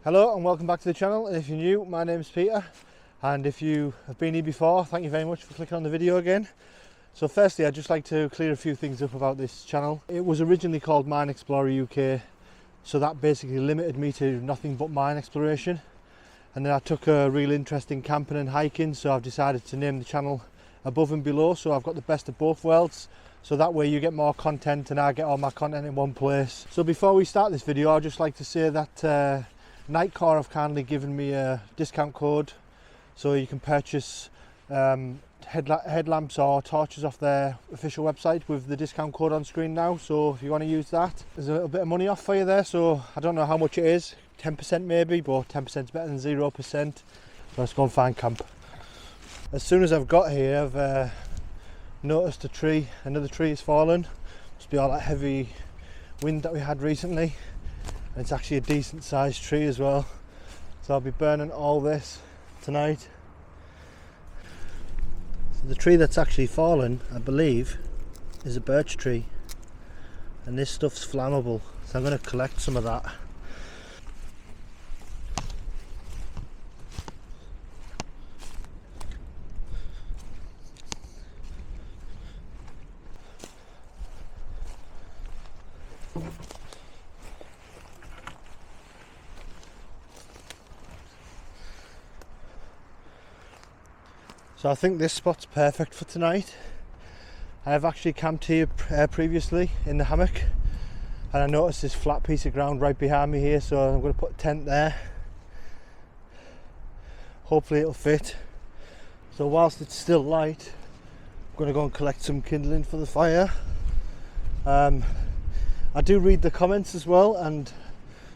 Hello and welcome back to the channel, and if you're new, my name's Peter, and if you have been here before, thank you very much for clicking on the video again. So firstly, I'd just like to clear a few things up about this channel. It was originally called Mine Explorer UK, so that basically limited me to nothing but mine exploration, and then I took a real interest in camping and hiking, so I've decided to name the channel Above and Below, so I've got the best of both worlds. So that way you get more content and I get all my content in one place. So before we start this video, I'd just like to say that Nightcore have kindly given me a discount code, so you can purchase headlamps or torches off their official website with the discount code on screen now. So if you want to use that, there's a little bit of money off for you there. So I don't know how much it is, 10% maybe, but 10% is better than 0%. So let's go and find camp. As soon as I've got here, I've noticed a tree, another tree has fallen. Must be all that heavy wind that we had recently. And it's actually a decent sized tree as well. So I'll be burning all this tonight. So the tree that's actually fallen, I believe, is a birch tree. And this stuff's flammable. So I'm going to collect some of that. So I think this spot's perfect for tonight. I have actually camped here previously in the hammock, and I noticed this flat piece of ground right behind me here, so I'm going to put a tent there. Hopefully it'll fit. So whilst it's still light, I'm going to go and collect some kindling for the fire. I do read the comments as well, and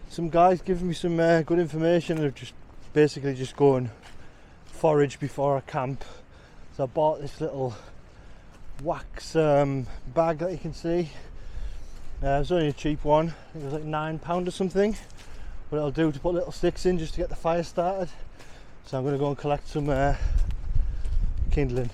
some guys give me some good information of just basically just going forage before I camp. So I bought this little wax bag that you can see. It was only a cheap one. I think it was like £9 or something, but it'll do to put little sticks in just to get the fire started. So I'm going to go and collect some kindling.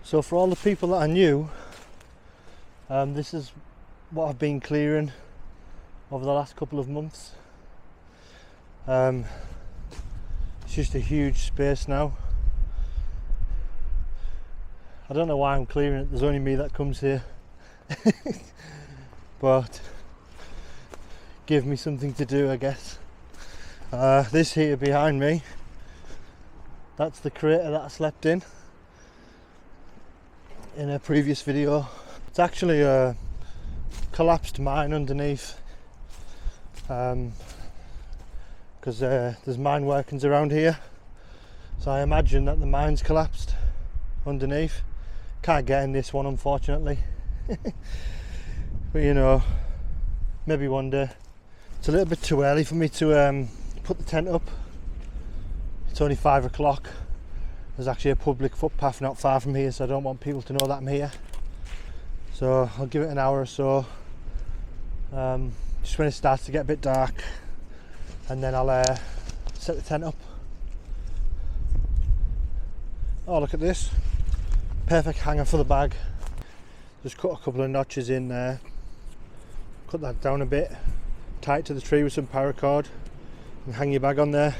So for all the people that are new, this is what I've been clearing over the last couple of months. It's just a huge space now. I don't know why I'm clearing it, there's only me that comes here. But give me something to do, I guess. This here behind me, that's the crater that I slept in a previous video. It's actually a collapsed mine underneath, because there's mine workings around here, so I imagine that the mine's collapsed underneath. Can't get in this one, unfortunately. But you know, maybe one day. It's a little bit too early for me to put the tent up. It's only 5 o'clock. There's actually a public footpath not far from here, so I don't want people to know that I'm here. So I'll give it an hour or so, just when it starts to get a bit dark, and then I'll set the tent up. Oh, look at this. Perfect hanger for the bag. Just cut a couple of notches in there, cut that down a bit, tie it to the tree with some paracord, and hang your bag on there.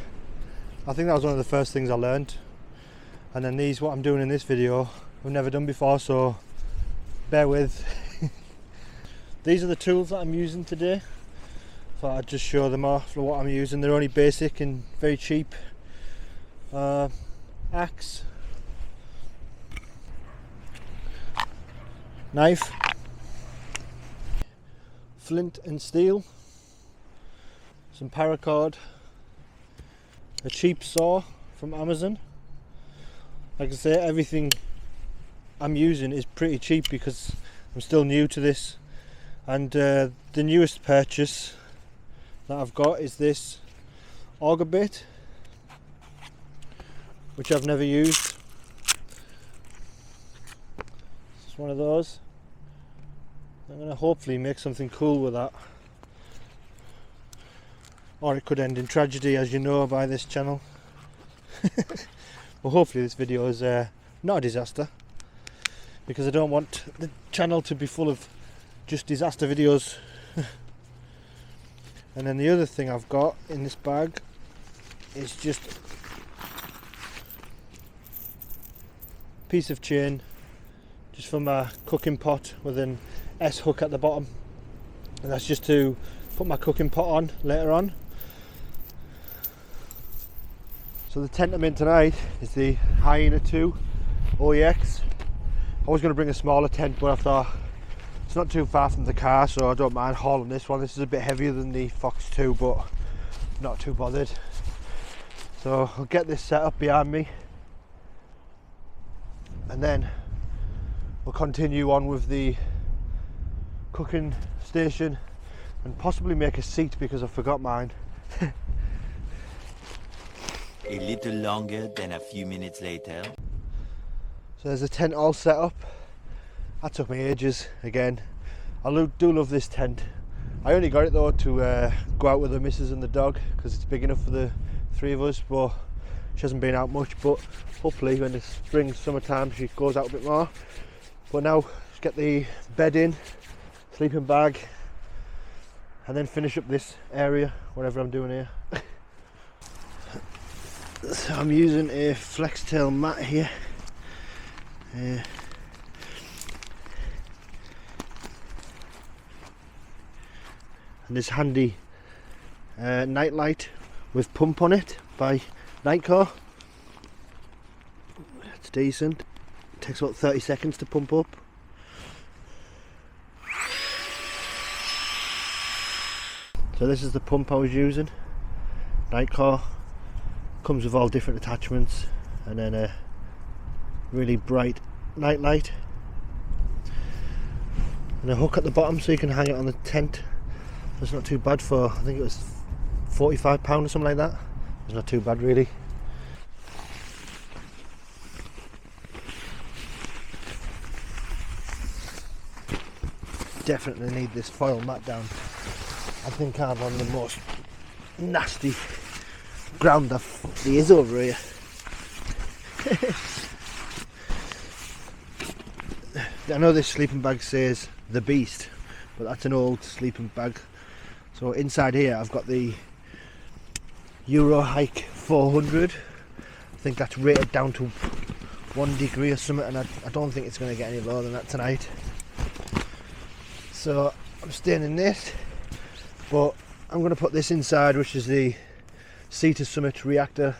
I think that was one of the first things I learned. And then these, what I'm doing in this video, I've never done before, so bear with. These are the tools that I'm using today. Thought I'd just show them off for what I'm using. They're only basic and very cheap. Axe, knife, flint and steel, some paracord, a cheap saw from Amazon. Like I say, everything I'm using is pretty cheap because I'm still new to this. And the newest purchase that I've got is this auger bit, which I've never used. It's one of those. I'm going to hopefully make something cool with that. Or it could end in tragedy, as you know, by this channel. Well, hopefully this video is not a disaster, because I don't want the channel to be full of just disaster videos. And then the other thing I've got in this bag is just a piece of chain just for my cooking pot with an S hook at the bottom, and that's just to put my cooking pot on later on. So the tent I'm in tonight is the Hyena 2 OEX. I was going to bring a smaller tent, but I thought it's not too far from the car, so I don't mind hauling this one. This is a bit heavier than the Fox 2, but not too bothered. So I'll get this set up behind me, and then we'll continue on with the cooking station and possibly make a seat because I forgot mine. A little longer than a few minutes later. So there's a tent all set up. That took me ages again. I do love this tent. I only got it though to go out with the missus and the dog because it's big enough for the three of us, but she hasn't been out much. But hopefully when it's spring, summertime, she goes out a bit more. But now just get the bed in, sleeping bag, and then finish up this area, whatever I'm doing here. So I'm using a flex tail mat here. And this handy night light with pump on it by Nightcore. It's decent. It takes about 30 seconds to pump up. So this is the pump I was using. Nightcore. Comes with all different attachments, and then a really bright night light and a hook at the bottom so you can hang it on the tent. It's not too bad for, I think it was £45 or something like that. It's not too bad really. Definitely need this foil mat down. I think I'm on the most nasty ground there is over here. I know this sleeping bag says the Beast, but that's an old sleeping bag. So inside here I've got the Euro Hike 400. I think that's rated down to 1 degree or something, and I don't think it's going to get any lower than that tonight. So I'm staying in this, but I'm going to put this inside, which is the Sea to Summit Reactor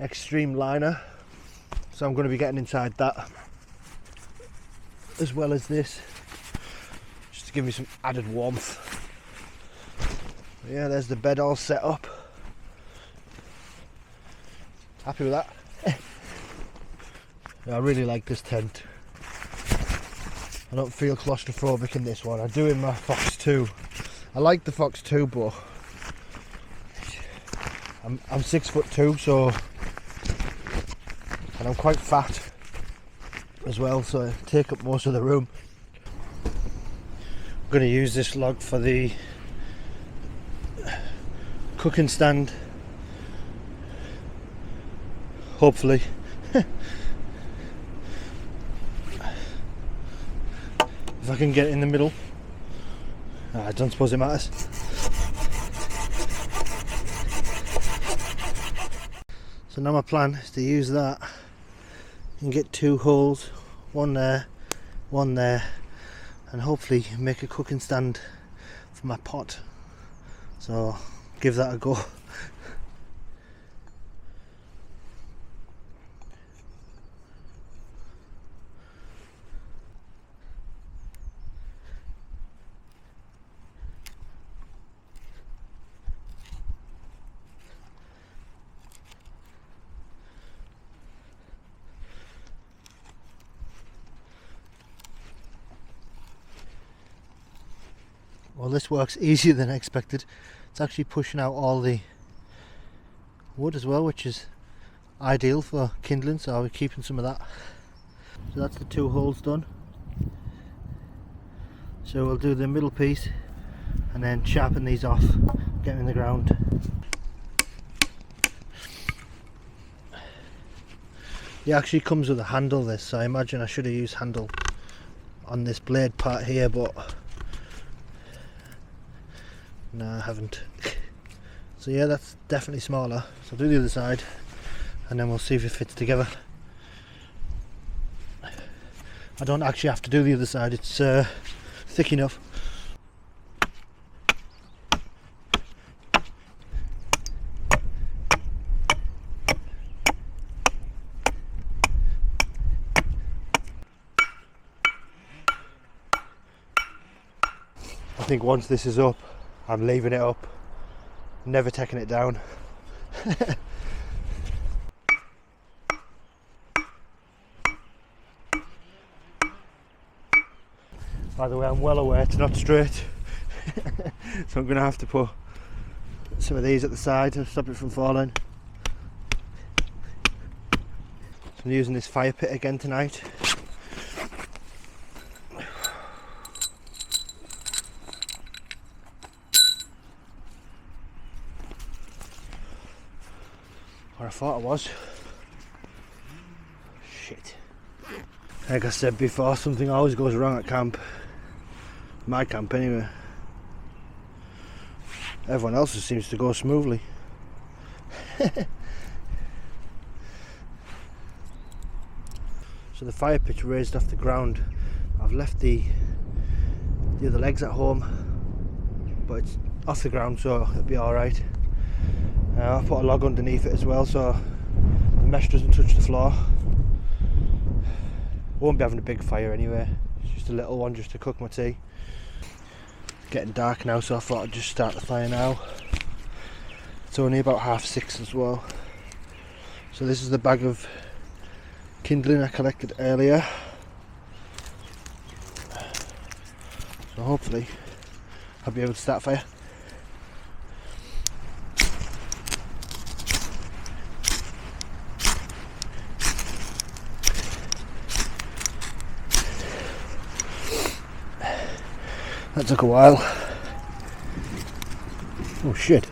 Extreme Liner. So I'm going to be getting inside that as well as this, just to give me some added warmth. Yeah, there's the bed all set up. Happy with that. Yeah, I really like this tent. I don't feel claustrophobic in this one. I do in my Fox 2. I like the Fox 2, but I'm 6'2", so, and I'm quite fat as well, so I take up most of the room. I'm going to use this log for the cooking stand, hopefully. If I can get it in the middle. I don't suppose it matters. So now my plan is to use that and get 2 holes, one there, and hopefully make a cooking stand for my pot. So give that a go. Well, this works easier than I expected. It's actually pushing out all the wood as well, which is ideal for kindling, so I'll be keeping some of that. So that's the 2 holes done. So we'll do the middle piece and then sharpen these off, get them in the ground. It actually comes with a handle, this, so I imagine I should have used handle on this blade part here, but no, I haven't. So yeah, that's definitely smaller. So I'll do the other side and then we'll see if it fits together. I don't actually have to do the other side, it's thick enough. I think once this is up, I'm leaving it up, never taking it down. By the way, I'm well aware it's not straight, so I'm going to have to put some of these at the side to stop it from falling. So I'm using this fire pit again tonight. Or I thought I was. Shit. Like I said before, something always goes wrong at camp. My camp anyway. Everyone else's seems to go smoothly. So the fire pit's raised off the ground. I've left the other legs at home, but it's off the ground, so it'll be alright. I've put a log underneath it as well, so the mesh doesn't touch the floor. I won't be having a big fire anyway, it's just a little one just to cook my tea. It's getting dark now, so I thought I'd just start the fire now. It's only about 6:30 as well. So this is the bag of kindling I collected earlier. So hopefully I'll be able to start a fire. That took a while. Oh shit.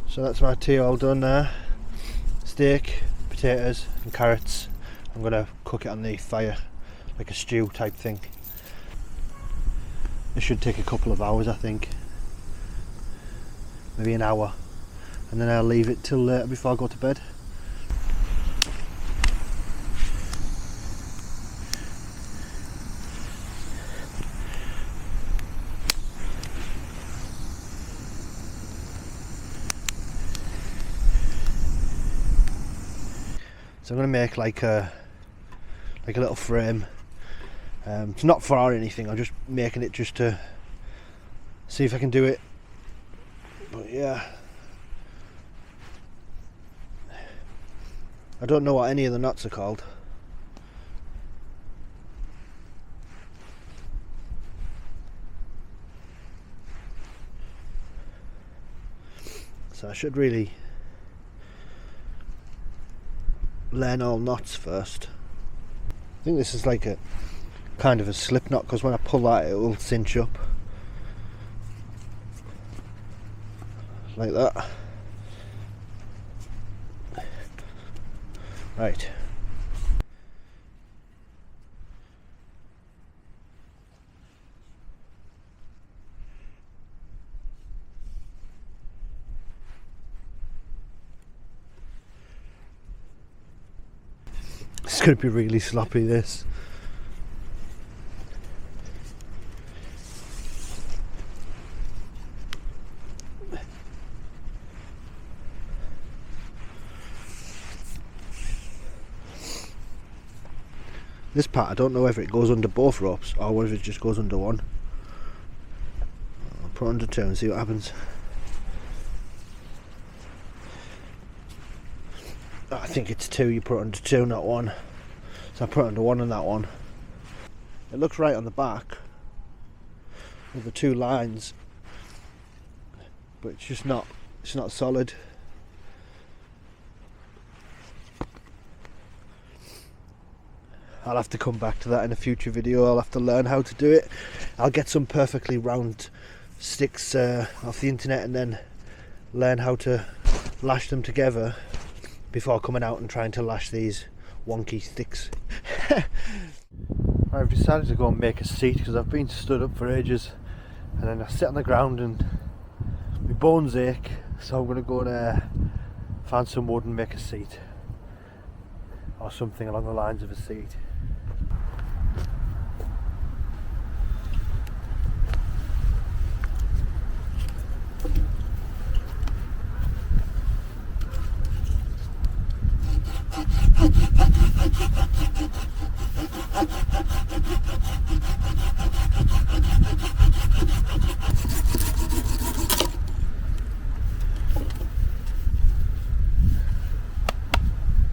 So that's my tea all done there. Steak, potatoes and carrots. I'm going to cook it on the fire like a stew type thing. It should take a couple of hours, I think. Maybe an hour. And then I'll leave it till later before I go to bed. So I'm going to make like a little frame. It's not for anything, I'm just making it just to see if I can do it. But yeah, I don't know what any of the knots are called. So I should really learn all knots first. I think this is like a kind of a slip knot, because when I pull that it will cinch up. Like that. Right. It's going to be really sloppy, this. This part, I don't know whether it goes under both ropes or whether it just goes under one. I'll put it under two and see what happens. I think it's two, you put it under two, not one. So I put it under one on that one. It looks right on the back with the two lines, but it's just not It's not solid. I'll have to come back to that in a future video. I'll have to learn how to do it. I'll get some perfectly round sticks off the internet and then learn how to lash them together before coming out and trying to lash these wonky sticks. I've decided to go and make a seat because I've been stood up for ages and then I sit on the ground and my bones ache, so I'm going to go and find some wood and make a seat, or something along the lines of a seat.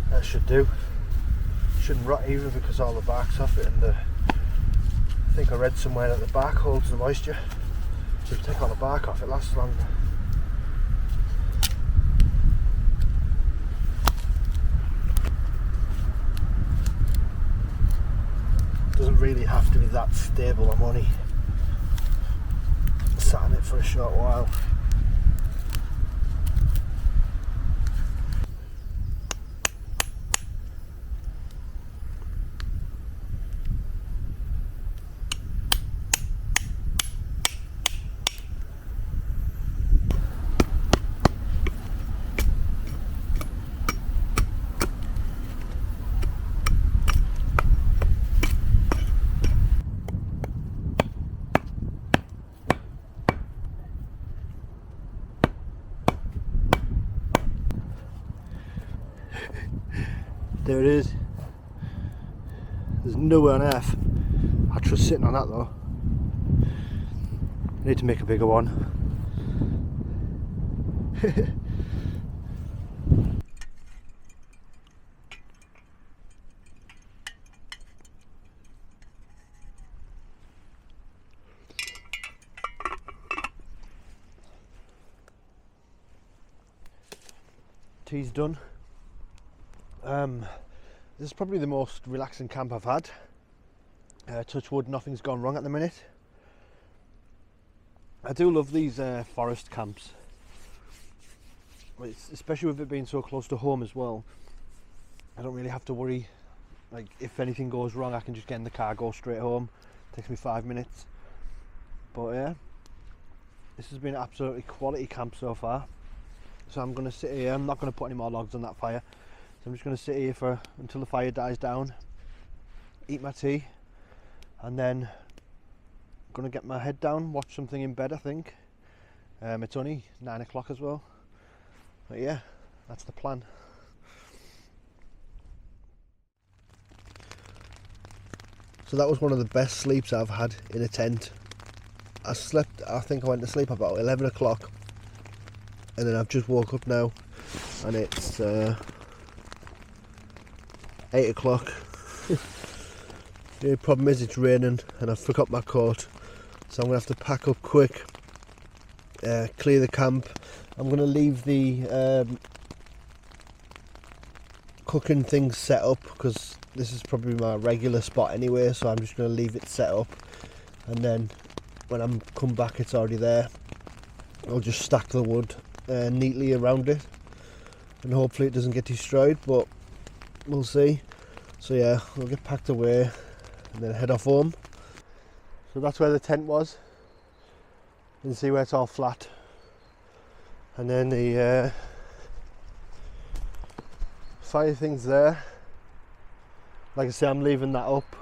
That should do. Shouldn't rot either because all the bark's off it, and I think I read somewhere that the bark holds the moisture, so if you take all the bark off it lasts longer. Doesn't really have to be that stable. I'm only sat on it for a short while. There it is. There's nowhere on earth I trust sitting on that though. I need to make a bigger one. Tea's done. This is probably the most relaxing camp I've had. Touch wood, nothing's gone wrong at the minute. I do love these forest camps, especially with it being so close to home as well. I don't really have to worry, like if anything goes wrong I can just get in the car, go straight home. It takes me 5 minutes. But yeah, this has been an absolutely quality camp so far. So I'm going to sit here. I'm not going to put any more logs on that fire. So I'm just going to sit here until the fire dies down, eat my tea, and then I'm going to get my head down, watch something in bed I think. It's only 9 o'clock as well. But yeah, that's the plan. So that was one of the best sleeps I've had in a tent. I think I went to sleep about 11 o'clock. And then I've just woke up now and it's 8 o'clock. The problem is it's raining and I've forgot my coat, so I'm going to have to pack up quick, clear the camp. I'm going to leave the cooking things set up because this is probably my regular spot anyway, so I'm just going to leave it set up, and then when I come back it's already there. I'll just stack the wood neatly around it and hopefully it doesn't get destroyed, but we'll see. So yeah, we'll get packed away and then head off home. So that's where the tent was. You can see where it's all flat, and then the fire thing's there. Like I say, I'm leaving that up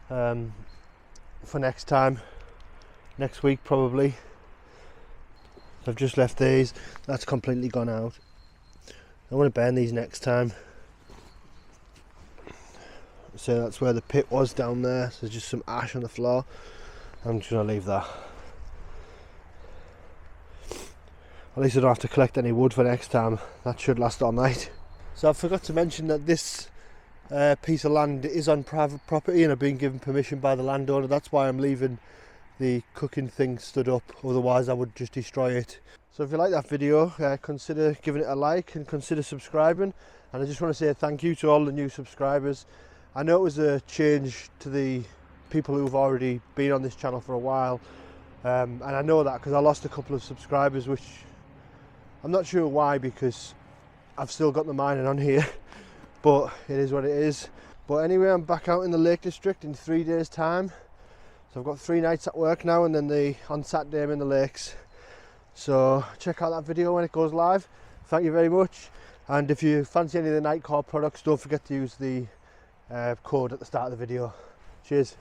for next time, next week probably. I've just left these, that's completely gone out. I want to burn these next time. So that's where the pit was down there, so there's just some ash on the floor. I'm just going to leave that. At least I don't have to collect any wood for next time. That should last all night. So I forgot to mention that this piece of land is on private property and I've been given permission by the landowner. That's why I'm leaving the cooking thing stood up, otherwise I would just destroy it. So if you like that video, consider giving it a like and consider subscribing. And I just want to say thank you to all the new subscribers. I know it was a change to the people who've already been on this channel for a while, and I know that because I lost a couple of subscribers, which I'm not sure why, because I've still got the mining on here, but it is what it is. But anyway, I'm back out in the Lake District in 3 days time. So I've got 3 nights at work now, and then on Saturday I'm in the lakes. So check out that video when it goes live. Thank you very much. And if you fancy any of the Nightcore products, don't forget to use the code at the start of the video. Cheers.